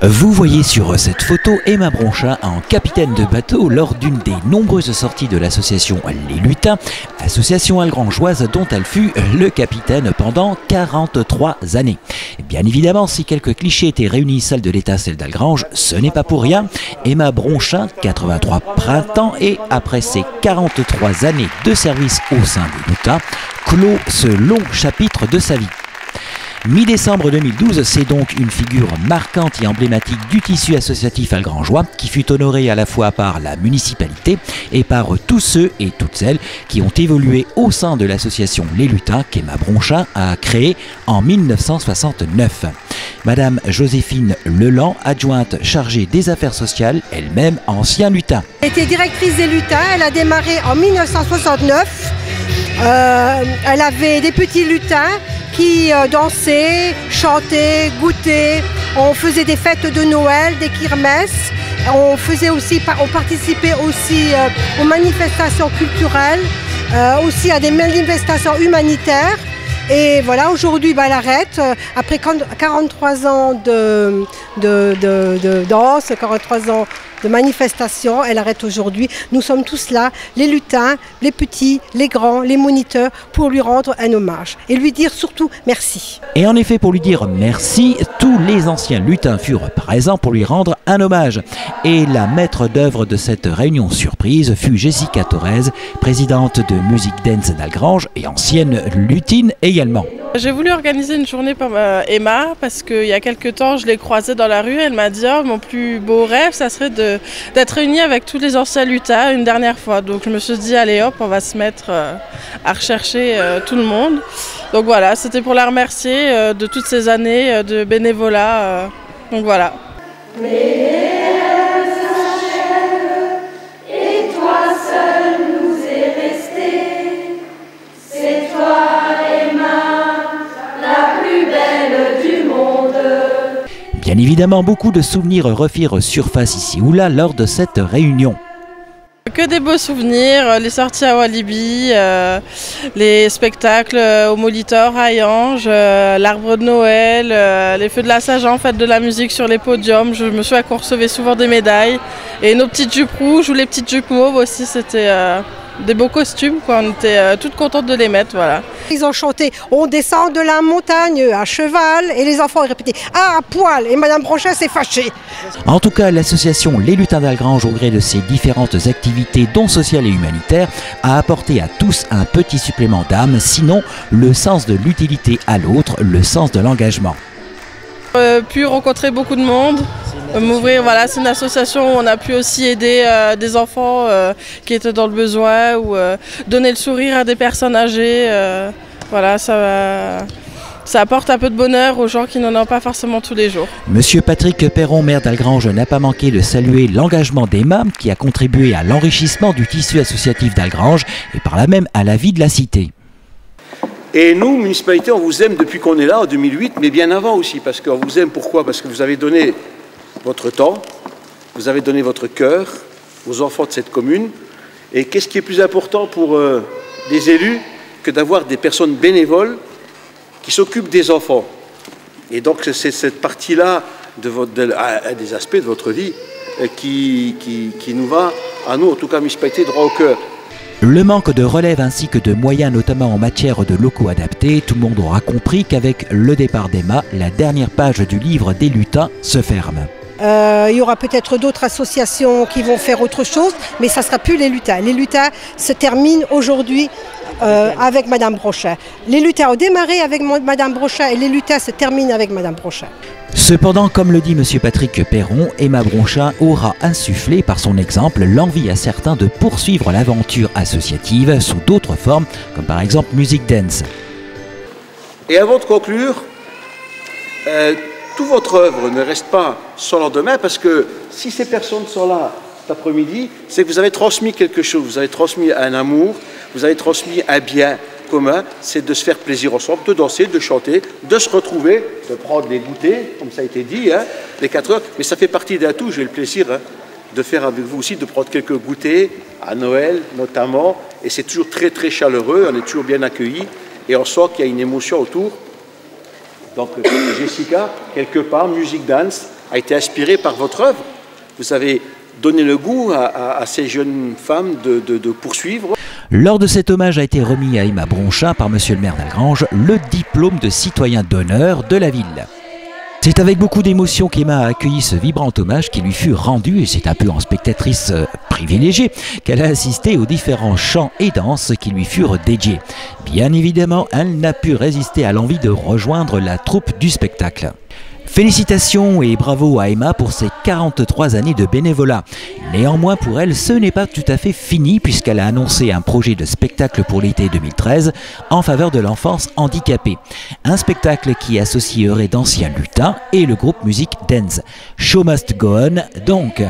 Vous voyez sur cette photo Emma Bronchin en capitaine de bateau lors d'une des nombreuses sorties de l'association Les Lutins, association algrangeoise dont elle fut le capitaine pendant 43 années. Bien évidemment, si quelques clichés étaient réunis salle de l'État, celle d'Algrange, ce n'est pas pour rien. Emma Bronchin, 83 printemps, et après ses 43 années de service au sein des Lutins, clôt ce long chapitre de sa vie. Mi-décembre 2012, c'est donc une figure marquante et emblématique du tissu associatif algrangeois qui fut honorée à la fois par la municipalité et par tous ceux et toutes celles qui ont évolué au sein de l'association Les Lutins qu'Emma Bronchin a créée en 1969. Madame Joséphine Leland, adjointe chargée des affaires sociales, elle-même ancien lutin. Elle était directrice des lutins, elle a démarré en 1969. Elle avait des petits lutins qui dansaient, chantaient, goûtaient. On faisait des fêtes de Noël, des kermesses. On participait aussi aux manifestations culturelles, aussi à des manifestations humanitaires. Et voilà, aujourd'hui, elle arrête. Après 43 ans de danse, 43 ans de manifestation, elle arrête aujourd'hui. Nous sommes tous là, les lutins, les petits, les grands, les moniteurs, pour lui rendre un hommage. Et lui dire surtout merci. Et en effet, pour lui dire merci, tous les anciens lutins furent présents pour lui rendre un hommage. Et la maître d'œuvre de cette réunion surprise fut Jessica Torres, présidente de Music Dance d'Algrange et ancienne lutine également. J'ai voulu organiser une journée pour Emma parce qu'il y a quelques temps, je l'ai croisée dans la rue. Elle m'a dit oh, mon plus beau rêve, ça serait d'être réunie avec tous les anciens lutins une dernière fois. Donc je me suis dit allez hop, on va se mettre à rechercher tout le monde. Donc voilà, c'était pour la remercier de toutes ces années de bénévolat. Donc voilà. Bien évidemment, beaucoup de souvenirs refirent surface ici ou là lors de cette réunion. Que des beaux souvenirs, les sorties à Walibi, les spectacles au Molitor, à Yange, l'arbre de Noël, les feux de la Saint-Jean, fête de la musique sur les podiums. Je me souviens qu'on recevait souvent des médailles. Et nos petites jupes rouges ou les petites jupes mauves aussi, c'était des beaux costumes, quoi. On était toutes contentes de les mettre, voilà. Ils ont chanté « On descend de la montagne à cheval » et les enfants ont répété « Ah, à poil » et Madame Bronchin s'est fâchée. En tout cas, l'association Les Lutins d'Algrange, au gré de ses différentes activités, dont sociales et humanitaires, a apporté à tous un petit supplément d'âme, sinon le sens de l'utilité à l'autre, le sens de l'engagement. Pu rencontrer beaucoup de monde, m'ouvrir, voilà, c'est une association où on a pu aussi aider des enfants qui étaient dans le besoin ou donner le sourire à des personnes âgées. Voilà, ça apporte un peu de bonheur aux gens qui n'en ont pas forcément tous les jours. Monsieur Patrick Perron, maire d'Algrange, n'a pas manqué de saluer l'engagement d'Emma qui a contribué à l'enrichissement du tissu associatif d'Algrange et par là même à la vie de la cité. Et nous, municipalité, on vous aime depuis qu'on est là, en 2008, mais bien avant aussi, parce qu'on vous aime. Pourquoi? Parce que vous avez donné votre temps, vous avez donné votre cœur aux enfants de cette commune. Et qu'est-ce qui est plus important pour les élus que d'avoir des personnes bénévoles qui s'occupent des enfants? Et donc c'est cette partie-là des aspects de votre vie qui nous va, à nous, en tout cas, municipalité, droit au cœur. Le manque de relève ainsi que de moyens, notamment en matière de locaux adaptés, tout le monde aura compris qu'avec le départ d'Emma, la dernière page du livre des lutins se ferme. Il y aura peut-être d'autres associations qui vont faire autre chose, mais ça ne sera plus les lutins. Les lutins se terminent aujourd'hui avec Madame Bronchin. Les lutins ont démarré avec Madame Bronchin et les lutins se terminent avec Madame Bronchin. Cependant, comme le dit M. Patrick Perron, Emma Bronchin aura insufflé par son exemple l'envie à certains de poursuivre l'aventure associative sous d'autres formes, comme par exemple Music Dance. Et avant de conclure, toute votre œuvre ne reste pas sans lendemain, parce que si ces personnes sont là cet après-midi, c'est que vous avez transmis quelque chose, vous avez transmis un amour, vous avez transmis un bien commun, c'est de se faire plaisir ensemble, de danser, de chanter, de se retrouver, de prendre des goûters, comme ça a été dit, hein, les 4 heures, mais ça fait partie d'un tout. J'ai le plaisir de faire avec vous aussi, de prendre quelques goûters, à Noël notamment, et c'est toujours très très chaleureux, on est toujours bien accueillis, et on sent qu'il y a une émotion autour. Donc Jessica, quelque part, Music Dance, a été inspiré par votre œuvre. Vous avez donné le goût à ces jeunes femmes de poursuivre. Lors de cet hommage a été remis à Emma Bronchin par monsieur le maire d'Algrange le diplôme de citoyen d'honneur de la ville. C'est avec beaucoup d'émotion qu'Emma a accueilli ce vibrant hommage qui lui fut rendu, et c'est un peu en spectatrice privilégiée qu'elle a assisté aux différents chants et danses qui lui furent dédiés. Bien évidemment, elle n'a pu résister à l'envie de rejoindre la troupe du spectacle. Félicitations et bravo à Emma pour ses 43 années de bénévolat. Néanmoins, pour elle, ce n'est pas tout à fait fini puisqu'elle a annoncé un projet de spectacle pour l'été 2013 en faveur de l'enfance handicapée. Un spectacle qui associerait d'anciens lutins et le groupe musique Dance. Show must go on, donc.